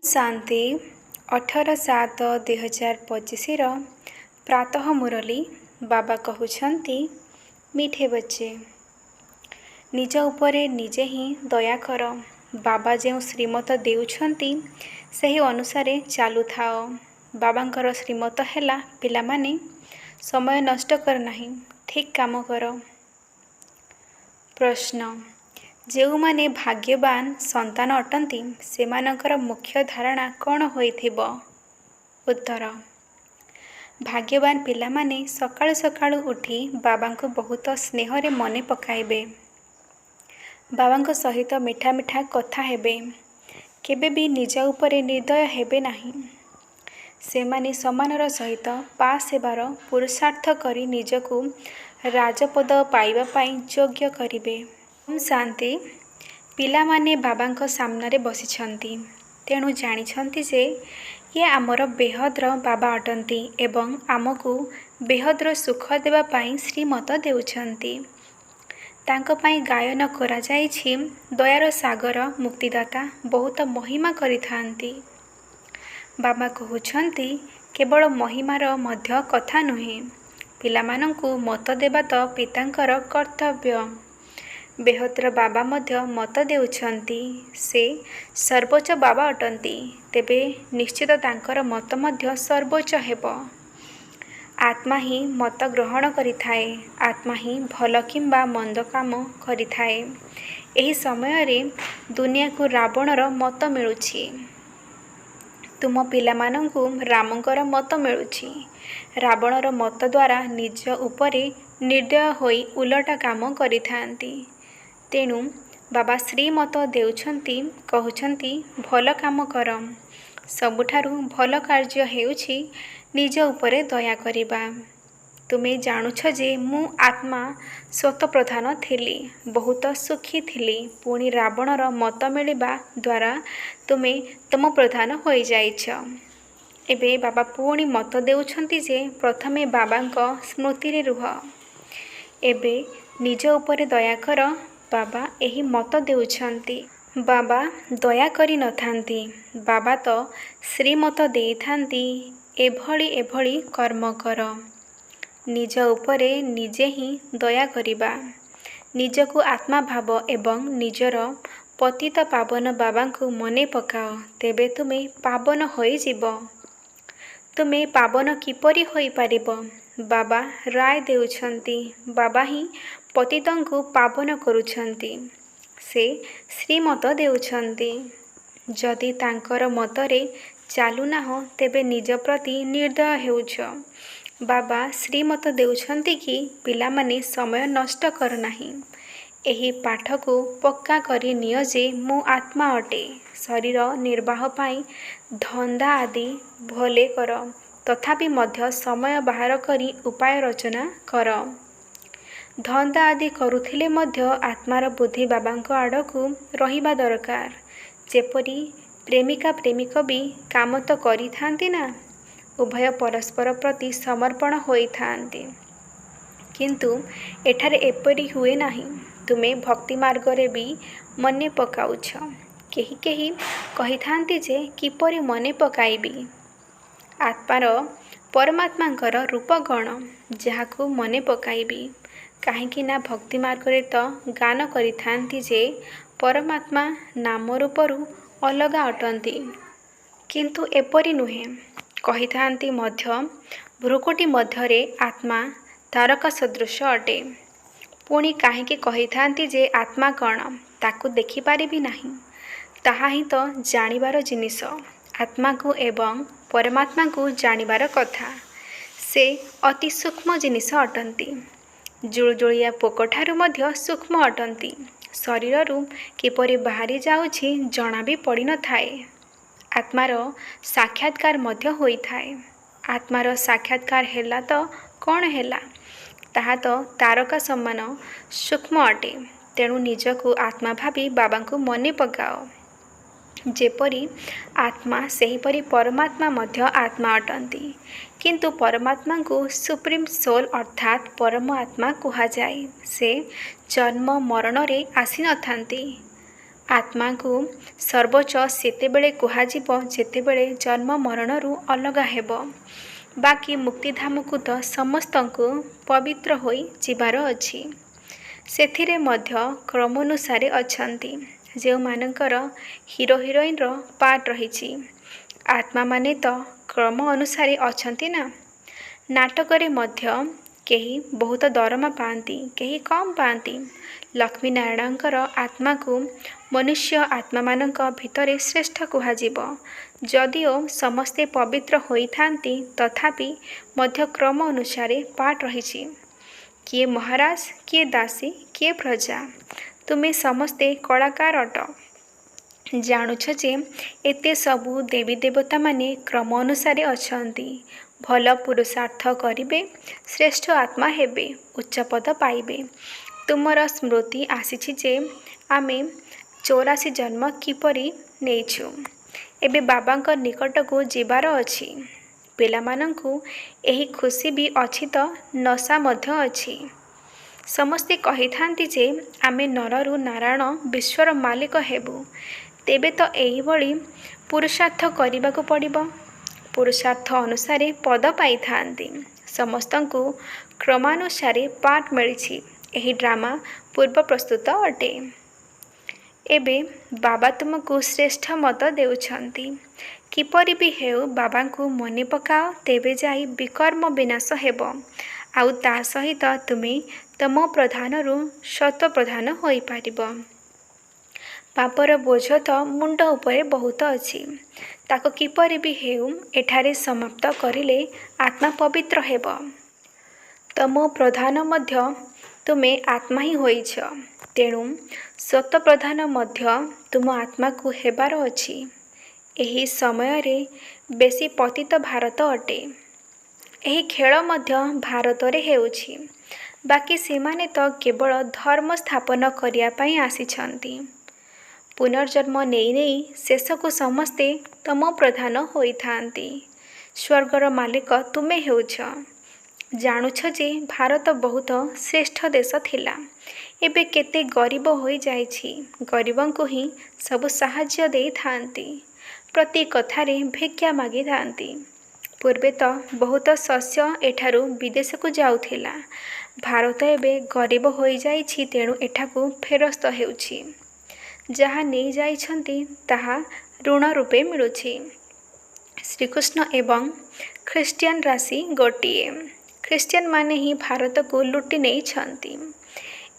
शांति 18/7/2025 प्रातः मुरली बाबा कहउछंती मीठे बच्चे निज उपरे निजे ही दया कर। बाबा जो श्रीमत देउछंती सही अनुसारे चालू थाओ। बाबांकर श्रीमत हैला पिलामाने समय नष्ट कर नहीं, ठीक काम कर। प्रश्न जो माने भाग्यवान संतान अटंती सेमानकर मुख्य धारणा कौन होइथिबो? उत्तर भाग्यवान पिलामाने सकाळु सकाळु उठी बाबांको बहुत स्नेह रे मने पकाइबे। बाबांको सहित मिठा मिठा कथा हेबे। केबे भी निज उपरे निर्दय हेबे नहीं। सेमाने सम्मानर सहित पास हेबार पुरुषार्थ करी निजकु राजपद पाइबा पाई योग्य करिबे। शांति पिलामाने बाबांको सामने बसिछंती, तेणु जानिछंती जे ये आमर बेहद्र बाबा अटंती एवं आमको बेहद्र सुख देवा पाई श्रीमत देउछंती। तांको पाई गायन करा जाइछि, दयार सागर मुक्तिदाता बहुत महिमा करिथांती। बाबा कहउछंती केवल महिमार मध्य कथा नुहे, पिलामानंकु मत देबा तो पितांकर कर्तव्य। बेहद्र बाबा मध्य मत देउछंती से सर्वोच्च बाबा अटंती, तेबे निश्चित तांकर मत मध्य सर्वोच्च हेबो। आत्मा ही मत ग्रहण करिथाए, आत्मा ही भल किंबा मंद काम करिथाए। एही समय रे दुनिया को रावणर मत मिलुछि, तुम पिलामानंकु रामंकर मत मिलुछि। रावणर मत द्वारा निज उपरे निर्दय होई उलटा काम करिथांती। तेणु बाबा श्रीमत देउछंती, कहउछंती भल काम कर। सबुठारु भल कार्य हेउछि निज उपरे दया करिबा। तुमे जानुछ जे मु आत्मा स्वत प्रधान थिली, बहुत सुखी थिली, पुणी रावणर मत मिलिबा द्वारा तुमे तम प्रधान होई जाइछ। एबे बाबा पुणी मत देउछंती जे प्रथमे बाबांको स्मृति रे रुह, एबे निज उपरे दया कर। बाबा एही मत देउछंती। बाबा दया करी नथांती, बाबा तो श्रीमत देइथांती, एभଳି एभଳି कर्म कर। निज उपरे निजे ही दया करिबा। निजकु आत्मा भाव एवं निजर पतित पावन बाबांकु मने पकाओ, तेबे तुमे पावन होई जिवो। तुमे पावन किपरि होई पारिबो? बाबा राय देउछंती। बाबा ही पतितंकु पावन करुछंती, से श्रीमत देउछंती। जदि तांकर मतरे चालू ना हो तेबे निज प्रति निर्दय हेउछ। बाबा श्रीमत देउछंती कि पिलामाने समय नष्ट कर नाही। एही पाठ को पक्का करी नियो जे मु आत्मा अटे। शरीर निर्वाह पाई धंदा आदि भले कर, तथापि मध्य समय बाहर करी उपाय रचना कर। धंदा आदि करुथिले मध्य आत्मार बुद्धि बाबांको आड़कू रहिबा दरकार। जेपरी प्रेमिका प्रेमिक भी काम तो करि थांती ना, उभय परस्पर प्रति समर्पण होई थांती, किंतु एठारे एपरी हुए नाही। तुमे भक्ति मार्ग रे भी मने पकाउछ। केही केही कहि थांती जे किपरि मने पकाइबी। आत्मार परमात्मांकर रूप गण जहाकू मने पकाइबी। काहेकि ना भक्ति मार्ग रे तो गान करि थांती जे परमात्मा नाम रूपरू अलगा अटंती, किंतु एपरी नुहे। कहि थांती मध्य भ्रुकुटी मध्यरे आत्मा तारका सदृश अटे। पुणी काहेकि कहि थांती जे आत्मा कण ताकू देखि पारिबी नाही। ताहा ही तो जानिबार जिनिस। आत्मा को एवं परमात्मा को जानिबार कथा। से अति सूक्ष्म जिनिस अटंती। जुळजुळिया पोकठारु मध्य सूक्ष्म अटंती। शरीररू किपरि बाहरी जाउछि जणा भी पड़ी न थाए। आत्मार साक्षात्कार मध्य होई थाए। आत्मार साक्षात्कार हेला तो कौन हेला? ताहा तो तारका समान सूक्ष्म अटे। तेणु निजकु आत्मा भावी बाबांकु मने पकाओ। जेपरी आत्मा सेहीपरि परमात्मा मध्य आत्मा अटंती, किंतु परमात्मा को सुप्रीम सोल अर्थात परम आत्मा कहा जाए। से जन्म मरण रे आसी न थांती। आत्मा को सर्वोच्च सेतेबेले कुहाजिब जेतेबेले जन्म मरणरू अलगा हेब। बाकी मुक्तिधाम को तो समस्त को पवित्र होई जीवार अछि। सेथिरे मध्य क्रमानुसारे अछंती जो मानकर हीरो हिरोइन रो पार्ट रही। आत्मा माने तो क्रम अनुसारे अछंती ना। नाटकरे मध्य केही बहुत दरमा पाती केही कम पाती। लक्ष्मी नारायणकर आत्मा को मनुष्य आत्मा मानक भितरे श्रेष्ठ कुहाजिब। जदिओ समस्ते पवित्र होई थांती तथापि मध्य क्रम अनुसारे पाठ रही। किए महाराज किए दासी किए प्रजा तुमे समस्ते कलाकार अट। जानुछ जे एते सबु देवी देवता माने क्रम अनुसारे अछंती। भल पुरुषार्थ करिबे श्रेष्ठ आत्मा हेबे उच्च पद पाइबे। तुमर स्मृति आसीछि जे आमे 84 जन्म किपरि नेइछु। एबे बाबांक निकट को जीवार अछि। पिलामानंकु एही खुशी भी अछि तो नशा मध्य अछि। समस्ते कहि थांती जे आमे नररु नारायण विश्वर मालिक हेबु। तेबे तो एही भली पुरुषार्थ करिबाकु पड़िबो। पुरुषार्थ अनुसारे पद पाई थांती। समस्तंकु क्रमानुसारे पाठ मिलिछि। एही ड्रामा पूर्व प्रस्तुत अटे। एबे बाबा तुमको श्रेष्ठ मत देउछंती। किपरि भी हेउ बाबा को मने पकाओ तेबे जाई विकर्म विनाश हेब। आउ ता सहित तुमे तम प्रधानरु सत्व प्रधान होई पारिब। पापर बोझ तो मुंड उपरे बहुत अछि। ताको किपरि भी हेउ एठारे समाप्त करिले आत्मा पवित्र हेब। तम प्रधान मध्य तुमे आत्मा ही होइछ। तेणु सत्व प्रधान मध्य तुम आत्मा को हेबार अछि। एही समय रे बेसी पतित भारत अटे। एही खेल मध्य भारत रे हेउछि। बाकी सेमाने तो केवल धर्म स्थापन करिया पई आसीछंती। पुनर्जन्म नेई नेई शेष को समस्ते तम प्रधान होई थांती। स्वर्गर मालिक तुमे हेउछ। जानुछ जे भारत बहुत श्रेष्ठ देश थिला। एबे केते गरीब होई जाइछि। गरीबों को ही सब साहाଯ୍य देई थांती। प्रति कथारे भिक्षा मागी थांती। पूर्वे तो बहुत शस्य एठारू विदेश को जाउथिला। भारत एबे गरीब होई जाइछि तेणु एठाकू फेरस्त हेउछि। जहा नहीं जाइछंती ताहा ऋण रूपे मिलुछि। श्रीकृष्ण एवं ख्रिस्टियन राशि गोटिए। ख्रिस्टियन माने ही भारत को लुटि नहीं छंती।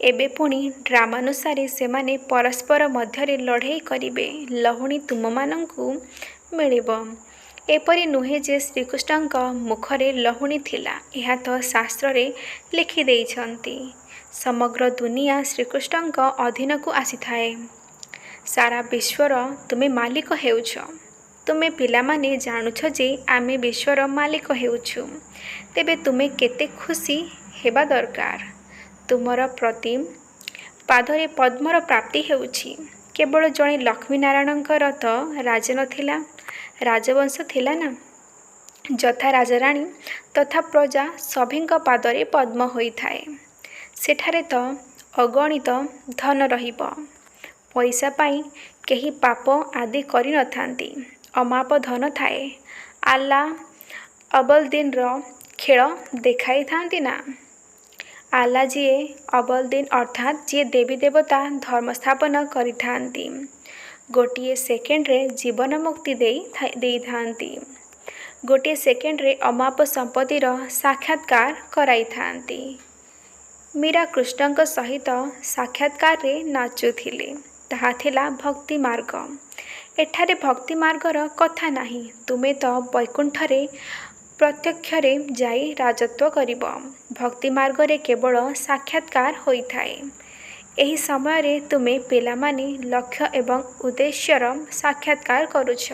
एबे पुणी ड्रामानुसारे सेमाने परस्पर मध्यरे लड़ाई करिबे लहुणी तुम मानंकु मिलिब। एपरि नुहे जे श्रीकृष्णଙ୍କ मुखरे लहुणी थिला। एहा तो शास्त्र रे लिखि देइछंती। समग्र दुनिया श्रीकृष्णଙ୍କ अधीन को आसीथाए। सारा विश्वर तुमे मालिक हेउछ। तुमे पिलामाने जानुछ जे आमे विश्वर मालिक हेउछु। तेबे तुमे केते खुशी हेबा दरकार। तुमर प्रति पादरे पद्मर प्राप्ति हेउछि। केवल जणे लक्ष्मी नारायणଙ୍କର तो राज नथिला राजवंश थिला ना। जथा राजाराणी तथा प्रजा सभिंक पादरे पद्म होइथाए। सेठारे तो अगणित धन रहिब। पैसा पाई केही पाप आदि करि नथांती। अमाप धन थाए। आल्ला अबल दिन रो खेल देखाई थांती ना। आल्ला जीए अबल दिन अर्थात जीए देवी देवता धर्म स्थापन करि थांती। गोटिए सेकेंड रे जीवन मुक्ति देई थांती। गोटिए सेकेंड रे अमाप संपत्ति रो साक्षात्कार कराई थांती। मीरा कृष्णଙ୍କ सहित साक्षात्कार रे नाचुथिले। ताहा थिला भक्ति मार्ग। एठारे भक्ति मार्गर कथा नाही। तुमे तो वैकुंठरे प्रत्यक्षरे जाई राजत्व करिब। भक्ति मार्गरे केवल साक्षात्कार होइथाए। एही समय रे तुमे पिलामाने लक्ष्य एवं उद्देश्यर साक्षात्कार करुछ।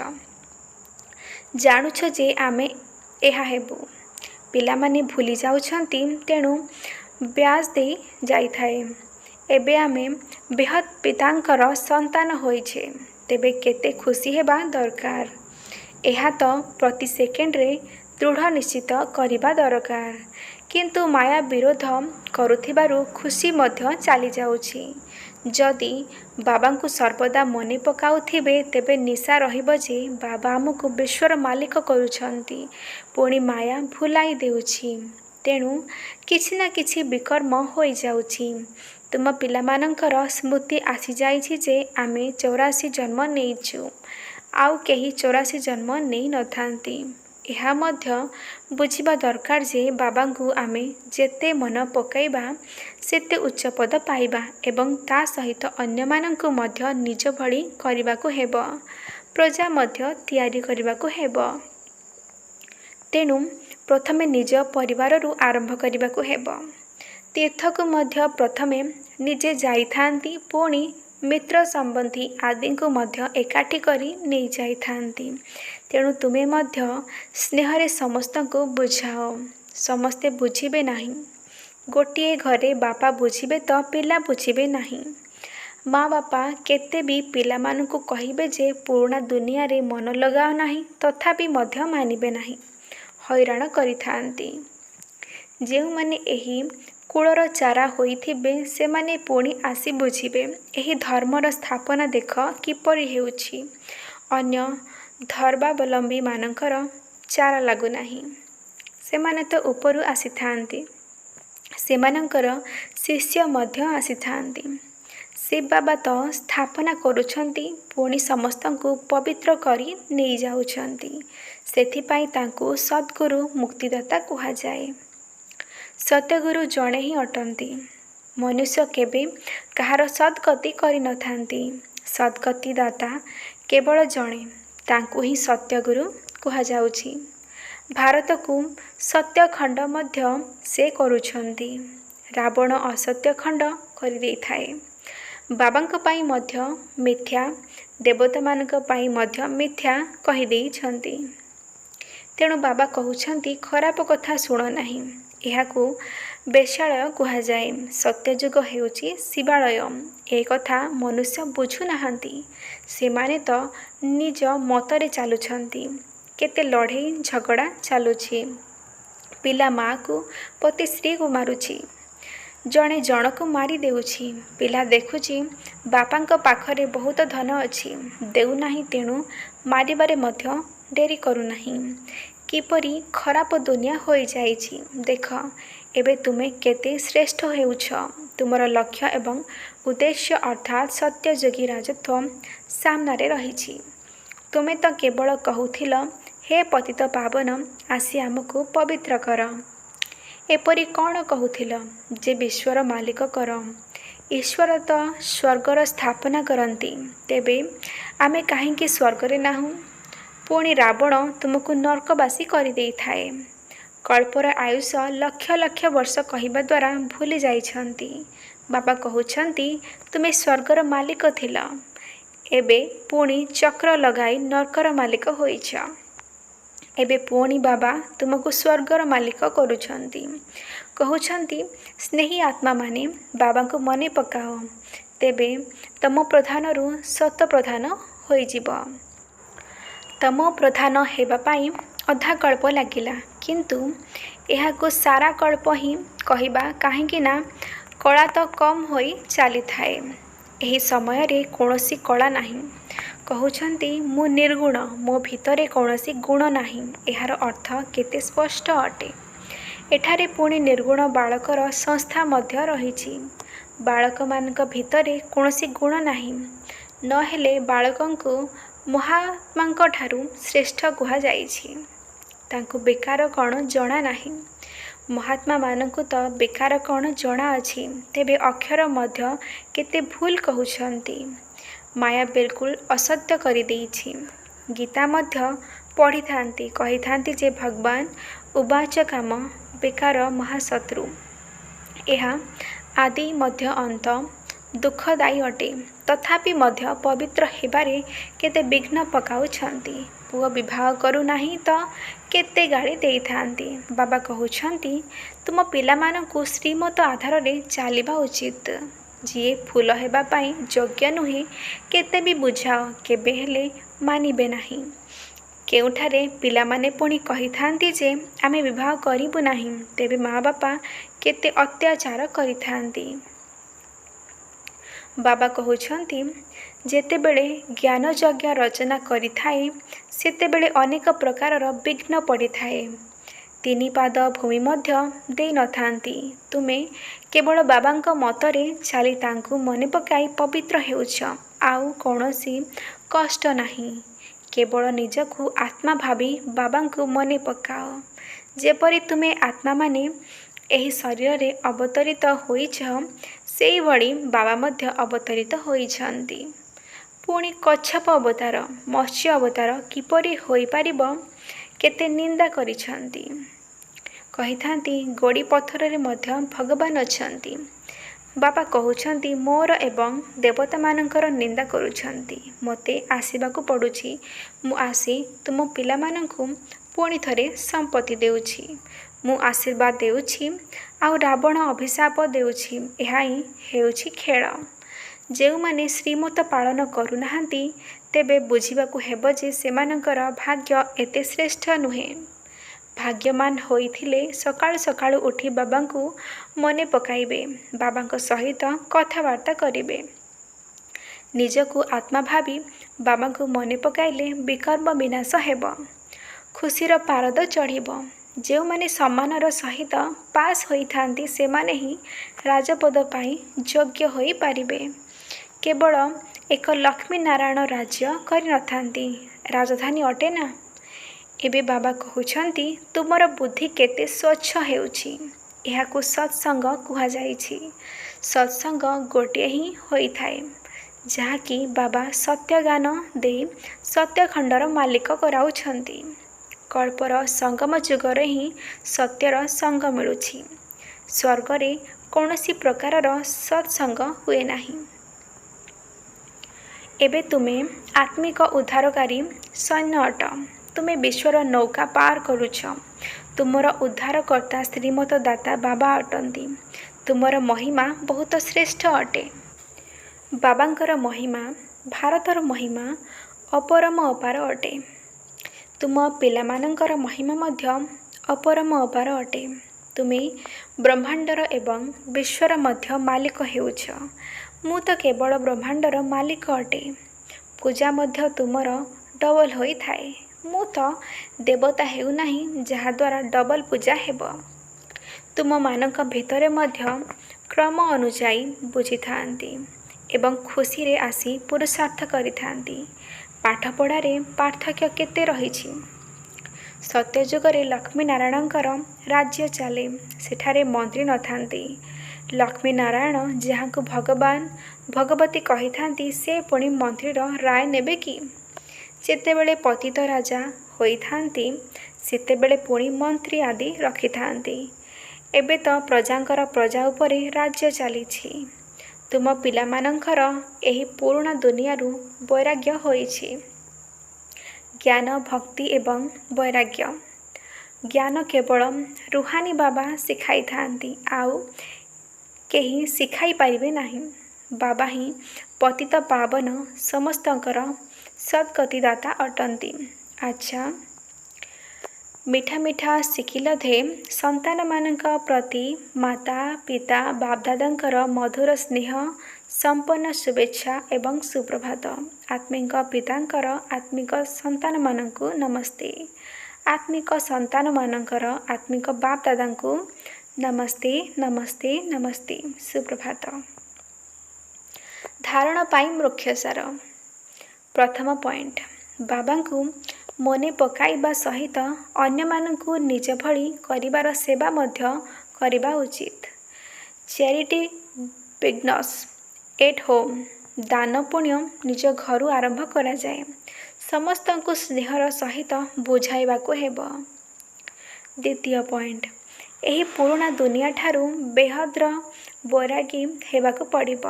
जानुछ जे आमे एहा हेबु। पिलामाने भूली जाउछंती तेणु ब्याज दे जाइथाए। एबे आमे बेहद पितांकर संतान होइछे। तेबे केते खुशी हेबा दरकार। एहा तो प्रति सेकेंड रे दृढ़ निश्चित करिबा दरकार। किंतु माया विरोध करुथिबारु खुशी मध्य चली जाउछि। ଯଦି ବାବାଙ୍କୁ ସର୍ବଦା ମନେ ପକାଉଥିବେ ତେବେ ନିଶା ରହିବ ଯେ ବାବା ଆମକୁ ବିଶ୍ୱର ମାଲିକ କରୁଛନ୍ତି, ପୁଣି ମାୟା ଭୁଲାଇ ଦେଉଛି। ତେଣୁ କିଛି ନା କିଛି ବିକର୍ମ ହୋଇଯାଉଛି। ତୁମ ପିଲାମାନଙ୍କର ସ୍ମୃତି ଆସିଯାଇଛି ଯେ ଆମେ 84 ଜନ୍ମ ନେଇଛୁ, ଆଉ କେହି 84 ଜନ୍ମ ନେଇ ନଥାନ୍ତି। ଏହା ମଧ୍ୟ ବୁଝିବା ଦରକାର ଯେ ବାବାଙ୍କୁ ଆମେ ଯେତେ ମନେ ପକାଇବା ସେତେ ଉଚ୍ଚ ପଦ ପାଇବା ଏବଂ ତା ସହିତ ଅନ୍ୟମାନଙ୍କୁ ମଧ୍ୟ ନିଜ ଭଳି କରିବାକୁ ହେବ, ପ୍ରଜା ମଧ୍ୟ ତିଆରି କରିବାକୁ ହେବ। ତେଣୁ ପ୍ରଥମେ ନିଜ ପରିବାରରୁ ଆରମ୍ଭ କରିବାକୁ ହେବ। ତୀର୍ଥକୁ ମଧ୍ୟ ପ୍ରଥମେ ନିଜେ ଯାଇଥାନ୍ତି, ପୁଣି ମିତ୍ର ସମ୍ବନ୍ଧୀ ଆଦିଙ୍କୁ ମଧ୍ୟ ଏକାଠି କରି ନେଇଯାଇଥାନ୍ତି। ତେଣୁ ତୁମେ ମଧ୍ୟ ସ୍ନେହରେ ସମସ୍ତଙ୍କୁ ବୁଝାଅ। ସମସ୍ତେ ବୁଝିବେ ନାହିଁ। ଗୋଟିଏ ଘରେ ବାପା ବୁଝିବେ ତ ପିଲା ବୁଝିବେ ନାହିଁ। ମା ବାପା କେତେ ବି ପିଲାମାନଙ୍କୁ କହିବେ ଯେ ପୁରୁଣା ଦୁନିଆରେ ମନ ଲଗାଅ ନାହିଁ, ତଥାପି ମଧ୍ୟ ମାନିବେ ନାହିଁ, ହଇରାଣ କରିଥାନ୍ତି। ଯେଉଁମାନେ ଏହି କୂଳର ଚାରା ହୋଇଥିବେ ସେମାନେ ପୁଣି ଆସି ବୁଝିବେ ଏହି ଧର୍ମର ସ୍ଥାପନା ଦେଖ କିପରି ହେଉଛି। ଅନ୍ୟ ଧର୍ମାବଲମ୍ବୀମାନଙ୍କର ଚାରା ଲାଗୁନାହିଁ। ସେମାନେ ତ ଉପରୁ ଆସିଥାନ୍ତି, ସେମାନଙ୍କର ଶିଷ୍ୟ ମଧ୍ୟ ଆସିଥାନ୍ତି। ଶିବ ବାବା ତ ସ୍ଥାପନା କରୁଛନ୍ତି, ପୁଣି ସମସ୍ତଙ୍କୁ ପବିତ୍ର କରି ନେଇଯାଉଛନ୍ତି। ସେଥିପାଇଁ ତାଙ୍କୁ ସଦ୍ଗୁରୁ ମୁକ୍ତିଦାତା କୁହାଯାଏ। ସତ୍ୟଗୁରୁ ଜଣେ ହିଁ ଅଟନ୍ତି। ମନୁଷ୍ୟ କେବେ କାହାର ସଦ୍ଗତି କରିନଥାନ୍ତି। ସଦ୍ଗତି ଦାତା କେବଳ ଜଣେ, ତାଙ୍କୁ ହିଁ ସତ୍ୟଗୁରୁ କୁହାଯାଉଛି। ଭାରତକୁ ସତ୍ୟଖଣ୍ଡ ମଧ୍ୟ ସେ କରୁଛନ୍ତି। ରାବଣ ଅସତ୍ୟ ଖଣ୍ଡ କରିଦେଇଥାଏ। ବାବାଙ୍କ ପାଇଁ ମଧ୍ୟ ମିଥ୍ୟା, ଦେବତାମାନଙ୍କ ପାଇଁ ମଧ୍ୟ ମିଥ୍ୟା କହିଦେଇଛନ୍ତି। ତେଣୁ ବାବା କହୁଛନ୍ତି ଖରାପ କଥା ଶୁଣ ନାହିଁ। ଏହାକୁ ବେଶ୍ୟାଳୟ କୁହାଯାଏ। ସତ୍ୟଯୁଗ ହେଉଛି ଶିବାଳୟ। ଏ କଥା ମନୁଷ୍ୟ ବୁଝୁନାହାନ୍ତି। ସେମାନେ ତ ନିଜ ମତରେ ଚାଲୁଛନ୍ତି। କେତେ ଲଢ଼େଇ ଝଗଡ଼ା ଚାଲୁଛି। ପିଲା ମାଆକୁ, ପତି ସ୍ତ୍ରୀକୁ ମାରୁଛି, ଜଣେ ଜଣକୁ ମାରି ଦେଉଛି। ପିଲା ଦେଖୁଛି ବାପାଙ୍କ ପାଖରେ ବହୁତ ଧନ ଅଛି, ଦେଉନାହିଁ, ତେଣୁ ମାରିବାରେ ମଧ୍ୟ ଡେରି କରୁନାହିଁ। କିପରି ଖରାପ ଦୁନିଆ ହୋଇଯାଇଛି ଦେଖ। ଏବେ ତୁମେ କେତେ ଶ୍ରେଷ୍ଠ ହେଉଛ। ତୁମର ଲକ୍ଷ୍ୟ ଏବଂ ଉଦ୍ଦେଶ୍ୟ ଅର୍ଥାତ୍ ସତ୍ୟଯୋଗୀ ରାଜତ୍ୱ ସାମ୍ନାରେ ରହିଛି। ତୁମେ ତ କେବଳ କହୁଥିଲ, ହେ ପତିତ ପାବନ, ଆସି ଆମକୁ ପବିତ୍ର କର। ଏପରି କ'ଣ କହୁଥିଲ ଯେ ବିଶ୍ୱର ମାଲିକ କର। ଈଶ୍ୱର ତ ସ୍ୱର୍ଗର ସ୍ଥାପନା କରନ୍ତି। ତେବେ ଆମେ କାହିଁକି ସ୍ୱର୍ଗରେ ନାହୁଁ? ପୁଣି ରାବଣ ତୁମକୁ ନର୍କବାସୀ କରିଦେଇଥାଏ। କଳ୍ପର ଆୟୁଷ ଲକ୍ଷ ଲକ୍ଷ ବର୍ଷ କହିବା ଦ୍ୱାରା ଭୁଲି ଯାଇଛନ୍ତି। ବାବା କହୁଛନ୍ତି ତୁମେ ସ୍ୱର୍ଗର ମାଲିକ ଥିଲ, ଏବେ ପୁଣି ଚକ୍ର ଲଗାଇ ନର୍କର ମାଲିକ ହୋଇଛ। ଏବେ ପୁଣି ବାବା ତୁମକୁ ସ୍ୱର୍ଗର ମାଲିକ କରୁଛନ୍ତି। କହୁଛନ୍ତି ସ୍ନେହୀ ଆତ୍ମାମାନେ ବାବାଙ୍କୁ ମନେ ପକାଅ, ତେବେ ତମ ପ୍ରଧାନରୁ ସତ ପ୍ରଧାନ ହୋଇଯିବ। ତମ ପ୍ରଧାନ ହେବା ପାଇଁ ଅଧା କଳ୍ପ ଲାଗିଲା, କିନ୍ତୁ ଏହାକୁ ସାରା କଳ୍ପ ହିଁ କହିବା କାହିଁକି ନା କଳା ତ କମ୍ ହୋଇ ଚାଲିଥାଏ। ଏହି ସମୟରେ କୌଣସି କଳା ନାହିଁ। କହୁଛନ୍ତି ମୁଁ ନିର୍ଗୁଣ, ମୋ ଭିତରେ କୌଣସି ଗୁଣ ନାହିଁ। ଏହାର ଅର୍ଥ କେତେ ସ୍ପଷ୍ଟ ଅଟେ। ଏଠାରେ ପୁଣି ନିର୍ଗୁଣ ବାଳକର ସଂସ୍ଥା ମଧ୍ୟ ରହିଛି। ବାଳକମାନଙ୍କ ଭିତରେ କୌଣସି ଗୁଣ ନାହିଁ। ନ ହେଲେ ବାଳକଙ୍କୁ ମହାତ୍ମାଙ୍କଠାରୁ ଶ୍ରେଷ୍ଠ କୁହାଯାଇଛି। ତାଙ୍କୁ ବେକାର କ'ଣ ଜଣା ନାହିଁ। ମହାତ୍ମାମାନଙ୍କୁ ତ ବେକାର କ'ଣ ଜଣାଅଛି। ତେବେ ଅକ୍ଷର ମଧ୍ୟ କେତେ ଭୁଲ କହୁଛନ୍ତି। ମାୟା ବିଲକୁଲ ଅସତ୍ୟ କରିଦେଇଛି। ଗୀତା ମଧ୍ୟ ପଢ଼ିଥାନ୍ତି, କହିଥାନ୍ତି ଯେ ଭଗବାନ ଉବାଚ କାମ ବେକାର ମହାଶତ୍ରୁ। ଏହା ଆଦି ମଧ୍ୟ ଅନ୍ତ ଦୁଃଖଦାୟୀ ଅଟେ। ତଥାପି ମଧ୍ୟ ପବିତ୍ର ହେବାରେ କେତେ ବିଘ୍ନ ପକାଉଛନ୍ତି। ପୁଅ ବିବାହ କରୁନାହିଁ ତ କେତେ ଗାଳି ଦେଇଥାନ୍ତି। ବାବା କହୁଛନ୍ତି ତୁମ ପିଲାମାନଙ୍କୁ ଶ୍ରୀମତ ଆଧାରରେ ଚାଲିବା ଉଚିତ। ଯିଏ ଫୁଲ ହେବା ପାଇଁ ଯୋଗ୍ୟ ନୁହେଁ, କେତେ ବି ବୁଝାଅ, କେବେ ହେଲେ ମାନିବେ ନାହିଁ। କେଉଁଠାରେ ପିଲାମାନେ ପୁଣି କହିଥାନ୍ତି ଯେ ଆମେ ବିବାହ କରିବୁ ନାହିଁ। ତେବେ ମା ବାପା କେତେ ଅତ୍ୟାଚାର କରିଥାନ୍ତି। ବାବା କହୁଛନ୍ତି, ଯେତେବେଳେ ଜ୍ଞାନ ଯଜ୍ଞ ରଚନା କରିଥାଏ ସେତେବେଳେ ଅନେକ ପ୍ରକାରର ବିଘ୍ନ ପଡ଼ିଥାଏ। 3 ପାଦ ଭୂମି ମଧ୍ୟ ଦେଇନଥାନ୍ତି। ତୁମେ କେବଳ ବାବାଙ୍କ ମତରେ ଚାଲି ତାଙ୍କୁ ମନେ ପକାଇ ପବିତ୍ର ହେଉଛ। ଆଉ କୌଣସି କଷ୍ଟ ନାହିଁ। କେବଳ ନିଜକୁ ଆତ୍ମା ଭାବି ବାବାଙ୍କୁ ମନେ ପକାଅ। ଯେପରି ତୁମେ ଆତ୍ମାମାନେ ଏହି ଶରୀରରେ ଅବତରିତ ହୋଇଛ, ସେହିଭଳି ବାବା ମଧ୍ୟ ଅବତରିତ ହୋଇଛନ୍ତି। ପୁଣି କଚ୍ଛପ ଅବତାର, ମତ୍ସ୍ୟ ଅବତାର କିପରି ହୋଇପାରିବ? କେତେ ନିନ୍ଦା କରିଛନ୍ତି। କହିଥାନ୍ତି, ଗୋଡ଼ି ପଥରରେ ମଧ୍ୟ ଭଗବାନ ଅଛନ୍ତି। ବାବା କହୁଛନ୍ତି, ମୋର ଏବଂ ଦେବତାମାନଙ୍କର ନିନ୍ଦା କରୁଛନ୍ତି। ମୋତେ ଆସିବାକୁ ପଡ଼ୁଛି। ମୁଁ ଆସି ତୁମ ପିଲାମାନଙ୍କୁ ପୁଣି ଥରେ ସମ୍ପତ୍ତି ଦେଉଛି। ମୁଁ ଆଶୀର୍ବାଦ ଦେଉଛି, ଆଉ ରାବଣ ଅଭିଶାପ ଦେଉଛି। ଏହା ହିଁ ହେଉଛି ଖେଳ। ଯେଉଁମାନେ ଶ୍ରୀମତ ପାଳନ କରୁନାହାନ୍ତି, ତେବେ ବୁଝିବାକୁ ହେବ ଯେ ସେମାନଙ୍କର ଭାଗ୍ୟ ଏତେ ଶ୍ରେଷ୍ଠ ନୁହେଁ। ଭାଗ୍ୟମାନ ହୋଇଥିଲେ ସକାଳୁ ସକାଳୁ ଉଠି ବାବାଙ୍କୁ ମନେ ପକାଇବେ, ବାବାଙ୍କ ସହିତ କଥାବାର୍ତ୍ତା କରିବେ। ନିଜକୁ ଆତ୍ମା ଭାବି ବାବାଙ୍କୁ ମନେ ପକାଇଲେ ବିକର୍ମ ବିନାଶ ହେବ। ଖୁସିର ପାରଦ ଚଢ଼ିବ। ଯେଉଁମାନେ ସମ୍ମାନର ସହିତ ପାସ୍ ହୋଇଥାନ୍ତି ସେମାନେ ହିଁ ରାଜପଦ ପାଇଁ ଯୋଗ୍ୟ ହୋଇପାରିବେ। କେବଳ ଏକ ଲକ୍ଷ୍ମୀ ନାରାୟଣ ରାଜ୍ୟ କରିନଥାନ୍ତି, ରାଜଧାନୀ ଅଟେ ନା। ଏବେ ବାବା କହୁଛନ୍ତି, ତୁମର ବୁଦ୍ଧି କେତେ ସ୍ୱଚ୍ଛ ହେଉଛି। ଏହାକୁ ସତ୍ସଙ୍ଗ କୁହାଯାଇଛି। ସତ୍ସଙ୍ଗ ଗୋଟିଏ ହିଁ ହୋଇଥାଏ, ଯାହାକି ବାବା ସତ୍ୟଜ୍ଞାନ ଦେଇ ସତ୍ୟଖଣ୍ଡର ମାଲିକ କରାଉଛନ୍ତି। କଳ୍ପର ସଙ୍ଗମ ଯୁଗରେ ହିଁ ସତ୍ୟର ସଙ୍ଗ ମିଳୁଛି। ସ୍ୱର୍ଗରେ କୌଣସି ପ୍ରକାରର ସତ୍ସଙ୍ଗ ହୁଏ ନାହିଁ। ଏବେ ତୁମେ ଆତ୍ମିକ ଉଦ୍ଧାରକାରୀ ସୈନ୍ୟ ଅଟ। ତୁମେ ବିଶ୍ୱର ନୌକା ପାର କରୁଛ। ତୁମର ଉଦ୍ଧାରକର୍ତ୍ତା ଶ୍ରୀମତ ଦାତା ବାବା ଅଟନ୍ତି। ତୁମର ମହିମା ବହୁତ ଶ୍ରେଷ୍ଠ ଅଟେ। ବାବାଙ୍କର ମହିମା, ଭାରତର ମହିମା ଅପରମ ଅପାର ଅଟେ। ତୁମ ପିଲାମାନଙ୍କର ମହିମା ମଧ୍ୟ ଅପରମ ଅପାର ଅଟେ। ତୁମେ ବ୍ରହ୍ମାଣ୍ଡର ଏବଂ ବିଶ୍ୱର ମଧ୍ୟ ମାଲିକ ହେଉଛ। ମୁଁ ତ କେବଳ ବ୍ରହ୍ମାଣ୍ଡର ମାଲିକ ଅଟେ। ପୂଜା ମଧ୍ୟ ତୁମର ଡବଲ ହୋଇଥାଏ। ମୁଁ ତ ଦେବତା ହେଉନାହିଁ, ଯାହାଦ୍ୱାରା ଡବଲ ପୂଜା ହେବ। ତୁମମାନଙ୍କ ଭିତରେ ମଧ୍ୟ କ୍ରମ ଅନୁଯାୟୀ ବୁଝିଥାନ୍ତି ଏବଂ ଖୁସିରେ ଆସି ପୁରୁଷାର୍ଥ କରିଥାନ୍ତି। ପାଠପଢ଼ାରେ ପାର୍ଥକ୍ୟ କେତେ ରହିଛି। ସତ୍ୟଯୁଗରେ ଲକ୍ଷ୍ମୀନାରାୟଣଙ୍କର ରାଜ୍ୟ ଚାଲେ। ସେଠାରେ ମନ୍ତ୍ରୀ ନଥାନ୍ତି। ଲକ୍ଷ୍ମୀନାରାୟଣ ଯାହାଙ୍କୁ ଭଗବାନ ଭଗବତୀ କହିଥାନ୍ତି, ସେ ପୁଣି ମନ୍ତ୍ରୀର ରାୟ ନେବେ କି? ଯେତେବେଳେ ପତିତ ରାଜା ହୋଇଥାନ୍ତି, ସେତେବେଳେ ପୁଣି ମନ୍ତ୍ରୀ ଆଦି ରଖିଥାନ୍ତି। ଏବେ ତ ପ୍ରଜାଙ୍କର ପ୍ରଜା ଉପରେ ରାଜ୍ୟ ଚାଲିଛି। ତୁମ ପିଲାମାନଙ୍କର ଏହି ପୁରୁଣା ଦୁନିଆରୁ ବୈରାଗ୍ୟ ହୋଇଛି। ଜ୍ଞାନ, ଭକ୍ତି ଏବଂ ବୈରାଗ୍ୟ। ଜ୍ଞାନ କେବଳ ରୁହାନୀ ବାବା ଶିଖାଇଥାନ୍ତି, ଆଉ କେହି ଶିଖାଇ ପାରିବେ ନାହିଁ। ବାବା ହିଁ ପତିତ ପାବନ ସମସ୍ତଙ୍କର ସଦ୍ଗତିଦାତା ଅଟନ୍ତି। ଆଚ୍ଛା, ମିଠା ମିଠା ଶିଖିଲଧେ ସନ୍ତାନମାନଙ୍କ ପ୍ରତି ମାତା ପିତା ବାପଦାଦାଙ୍କର ମଧୁର ସ୍ନେହ ସମ୍ପନ୍ନ ଶୁଭେଚ୍ଛା ଏବଂ ସୁପ୍ରଭାତ। ଆତ୍ମିକ ପିତାଙ୍କର ଆତ୍ମିକ ସନ୍ତାନମାନଙ୍କୁ ନମସ୍ତେ। ଆତ୍ମିକ ସନ୍ତାନମାନଙ୍କର ଆତ୍ମିକ ବାପଦାଦାଙ୍କୁ ନମସ୍ତେ ନମସ୍ତେ ନମସ୍ତେ। ସୁପ୍ରଭାତ। ଧାରଣ ପାଇଁ ମୁଖ୍ୟସାର। ପ୍ରଥମ ପଏଣ୍ଟ, ବାବାଙ୍କୁ ମନେ ପକାଇବା ସହିତ ଅନ୍ୟମାନଙ୍କୁ ନିଜ ଭଳି କରିବାର ସେବା ମଧ୍ୟ କରିବା ଉଚିତ। Charity begins at home. ଦାନ ପୁଣ୍ୟ ନିଜ ଘରୁ ଆରମ୍ଭ କରାଯାଏ। ସମସ୍ତଙ୍କୁ ସ୍ନେହର ସହିତ ବୁଝାଇବାକୁ ହେବ। ଦ୍ୱିତୀୟ ପଏଣ୍ଟ, ଏହି ପୁରୁଣା ଦୁନିଆଠାରୁ ବେହଦର ବୈରାଗୀ ହେବାକୁ ପଡ଼ିବ।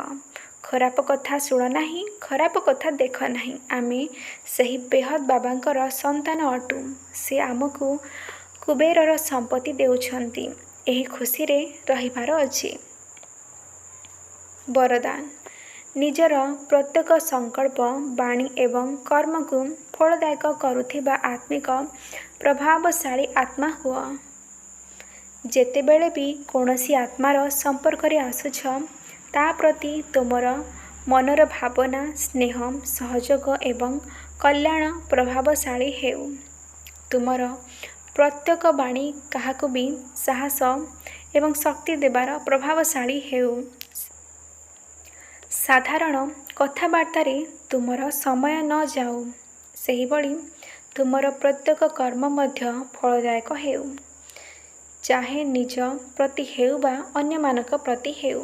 ଖରାପ କଥା ଶୁଣ ନାହିଁ, ଖରାପ କଥା ଦେଖ ନାହିଁ। ଆମେ ସେହି ବେହଦ ବାବାଙ୍କର ସନ୍ତାନ ଅଟୁ। ସେ ଆମକୁ କୁବେରର ସମ୍ପତ୍ତି ଦେଉଛନ୍ତି। ଏହି ଖୁସିରେ ରହିବାର ଅଛି। ବରଦାନ। ନିଜର ପ୍ରତ୍ୟେକ ସଂକଳ୍ପ, ବାଣୀ ଏବଂ କର୍ମକୁ ଫଳଦାୟକ କରୁଥିବା ଆତ୍ମିକ ପ୍ରଭାବଶାଳୀ ଆତ୍ମା ହୁଅ। ଯେତେବେଳେ ବି କୌଣସି ଆତ୍ମାର ସମ୍ପର୍କରେ ଆସୁଛ, ତା ପ୍ରତି ତୁମର ମନର ଭାବନା, ସ୍ନେହ, ସହଯୋଗ ଏବଂ କଲ୍ୟାଣ ପ୍ରଭାବଶାଳୀ ହେଉ। ତୁମର ପ୍ରତ୍ୟେକ ବାଣୀ କାହାକୁ ବି ସାହସ ଏବଂ ଶକ୍ତି ଦେବାର ପ୍ରଭାବଶାଳୀ ହେଉ। ସାଧାରଣ କଥାବାର୍ତ୍ତାରେ ତୁମର ସମୟ ନ ଯାଉ। ସେହିଭଳି ତୁମର ପ୍ରତ୍ୟେକ କର୍ମ ମଧ୍ୟ ଫଳଦାୟକ ହେଉ। ଚାହେ ନିଜ ପ୍ରତି ହେଉ ବା ଅନ୍ୟମାନଙ୍କ ପ୍ରତି ହେଉ।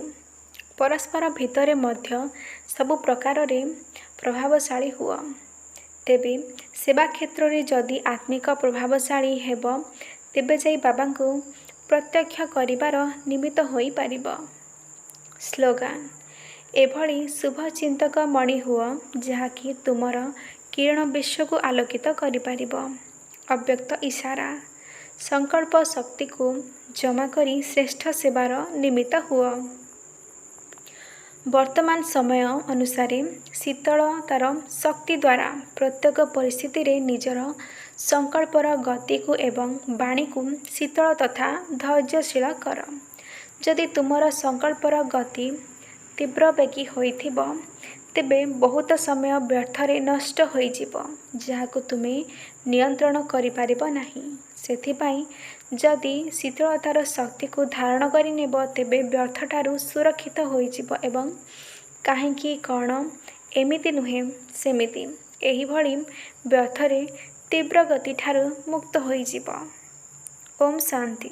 ପରସ୍ପର ଭିତରେ ମଧ୍ୟ ସବୁ ପ୍ରକାରରେ ପ୍ରଭାବଶାଳୀ ହୁଅ। ତେବେ ସେବା କ୍ଷେତ୍ରରେ ଯଦି ଆତ୍ମିକ ପ୍ରଭାବଶାଳୀ ହେବ, ତେବେ ଯାଇ ବାବାଙ୍କୁ ପ୍ରତ୍ୟକ୍ଷ କରିବାର ନିମିତ୍ତ ହୋଇପାରିବ। ସ୍ଲୋଗାନ: ଏଭଳି ଶୁଭଚିନ୍ତକ ମଣି ହୁଅ, ଯାହାକି ତୁମର କିରଣ ବିଶ୍ୱକୁ ଆଲୋକିତ କରିପାରିବ। ଅବ୍ୟକ୍ତ ଇଶାରା: ସଂକଳ୍ପ ଶକ୍ତିକୁ ଜମା କରି ଶ୍ରେଷ୍ଠ ସେବାର ନିମିତ୍ତ ହୁଅ। ବର୍ତ୍ତମାନ ସମୟ ଅନୁସାରେ ଶୀତଳତାର ଶକ୍ତି ଦ୍ୱାରା ପ୍ରତ୍ୟେକ ପରିସ୍ଥିତିରେ ନିଜର ସଂକଳ୍ପର ଗତିକୁ ଏବଂ ବାଣୀକୁ ଶୀତଳ ତଥା ଧୈର୍ଯ୍ୟଶୀଳ କର। ଯଦି ତୁମର ସଂକଳ୍ପର ଗତି ତୀବ୍ରବେଗୀ ହୋଇଥିବ, ତେବେ ବହୁତ ସମୟ ବ୍ୟର୍ଥରେ ନଷ୍ଟ ହୋଇଯିବ, ଯାହାକୁ ତୁମେ ନିୟନ୍ତ୍ରଣ କରିପାରିବ ନାହିଁ। ସେଥିପାଇଁ ଯଦି ଶୀତଳତାର ଶକ୍ତିକୁ ଧାରଣ କରିନେବ, ତେବେ ବ୍ୟର୍ଥଠାରୁ ସୁରକ୍ଷିତ ହୋଇଯିବ ଏବଂ କାହିଁକି କ'ଣ ଏମିତି ନୁହେଁ ସେମିତି ଏହିଭଳି ବ୍ୟର୍ଥରେ ତୀବ୍ର ଗତିଠାରୁ ମୁକ୍ତ ହୋଇଯିବ। ଓମ୍ ଶାନ୍ତି।